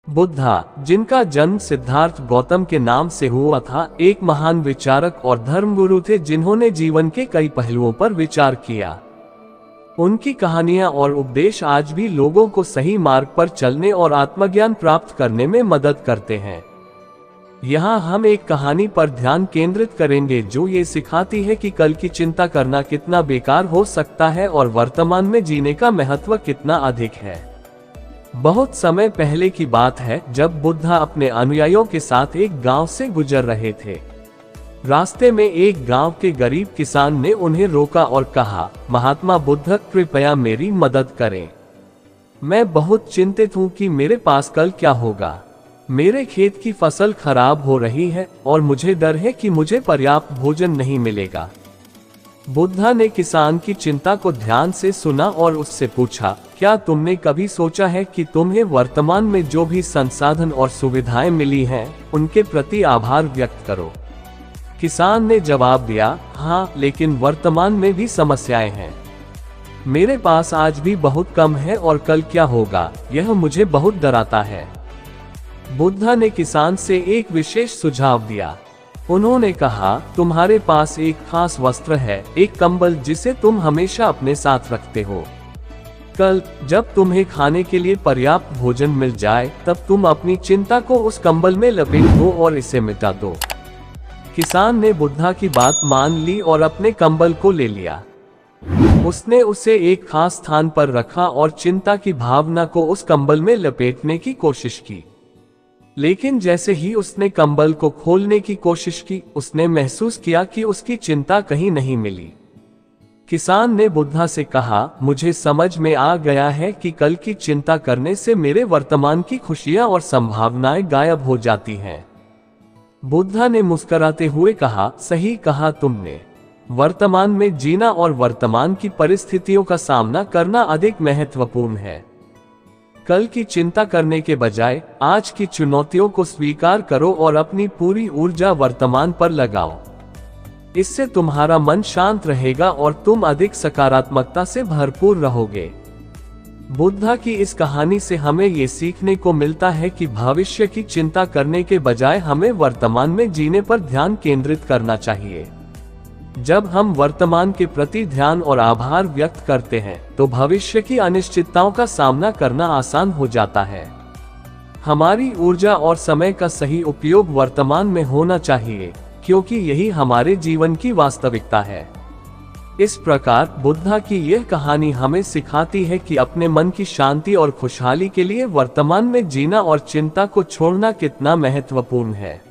बुद्धा, जिनका जन्म सिद्धार्थ गौतम के नाम से हुआ था, एक महान विचारक और धर्मगुरु थे जिन्होंने जीवन के कई पहलुओं पर विचार किया। उनकी कहानियां और उपदेश आज भी लोगों को सही मार्ग पर चलने और आत्मज्ञान प्राप्त करने में मदद करते हैं। यहाँ हम एक कहानी पर ध्यान केंद्रित करेंगे जो ये सिखाती है कि कल की चिंता करना कितना बेकार हो सकता है और वर्तमान में जीने का महत्व कितना अधिक है। बहुत समय पहले की बात है जब बुद्धा अपने अनुयायियों के साथ एक गांव से गुजर रहे थे। रास्ते में एक गांव के गरीब किसान ने उन्हें रोका और कहा, महात्मा बुद्ध, कृपया मेरी मदद करें। मैं बहुत चिंतित हूं कि मेरे पास कल क्या होगा। मेरे खेत की फसल खराब हो रही है और मुझे डर है कि मुझे पर्याप्त भोजन नहीं मिलेगा। बुद्धा ने किसान की चिंता को ध्यान से सुना और उससे पूछा, क्या तुमने कभी सोचा है कि तुम्हें वर्तमान में जो भी संसाधन और सुविधाएं मिली हैं, उनके प्रति आभार व्यक्त करो। किसान ने जवाब दिया, हाँ, लेकिन वर्तमान में भी समस्याएं हैं। मेरे पास आज भी बहुत कम है और कल क्या होगा, यह मुझे बहुत डराता है। बुद्धा ने किसान से एक विशेष सुझाव दिया। उन्होंने कहा, तुम्हारे पास एक खास वस्त्र है, एक कंबल जिसे तुम हमेशा अपने साथ रखते हो। कल जब तुम्हें खाने के लिए पर्याप्त भोजन मिल जाए, तब तुम अपनी चिंता को उस कंबल में लपेट दो और इसे मिटा दो। किसान ने बुद्धा की बात मान ली और अपने कंबल को ले लिया। उसने उसे एक खास स्थान पर रखा और चिंता की भावना को उस कंबल में लपेटने की कोशिश की। लेकिन जैसे ही उसने कंबल को खोलने की कोशिश की, उसने महसूस किया कि उसकी चिंता कहीं नहीं मिली। किसान ने बुद्धा से कहा, मुझे समझ में आ गया है कि कल की चिंता करने से मेरे वर्तमान की खुशियां और संभावनाएं गायब हो जाती हैं। बुद्धा ने मुस्कुराते हुए कहा, सही कहा तुमने। वर्तमान में जीना और वर्तमान की परिस्थितियों का सामना करना अधिक महत्वपूर्ण है। कल की चिंता करने के बजाय आज की चुनौतियों को स्वीकार करो और अपनी पूरी ऊर्जा वर्तमान पर लगाओ। इससे तुम्हारा मन शांत रहेगा और तुम अधिक सकारात्मकता से भरपूर रहोगे। बुद्धा की इस कहानी से हमें ये सीखने को मिलता है कि भविष्य की चिंता करने के बजाय हमें वर्तमान में जीने पर ध्यान केंद्रित करना चाहिए। जब हम वर्तमान के प्रति ध्यान और आभार व्यक्त करते हैं, तो भविष्य की अनिश्चितताओं का सामना करना आसान हो जाता है। हमारी ऊर्जा और समय का सही उपयोग वर्तमान में होना चाहिए, क्योंकि यही हमारे जीवन की वास्तविकता है। इस प्रकार बुद्धा की यह कहानी हमें सिखाती है कि अपने मन की शांति और खुशहाली के लिए वर्तमान में जीना और चिंता को छोड़ना कितना महत्वपूर्ण है।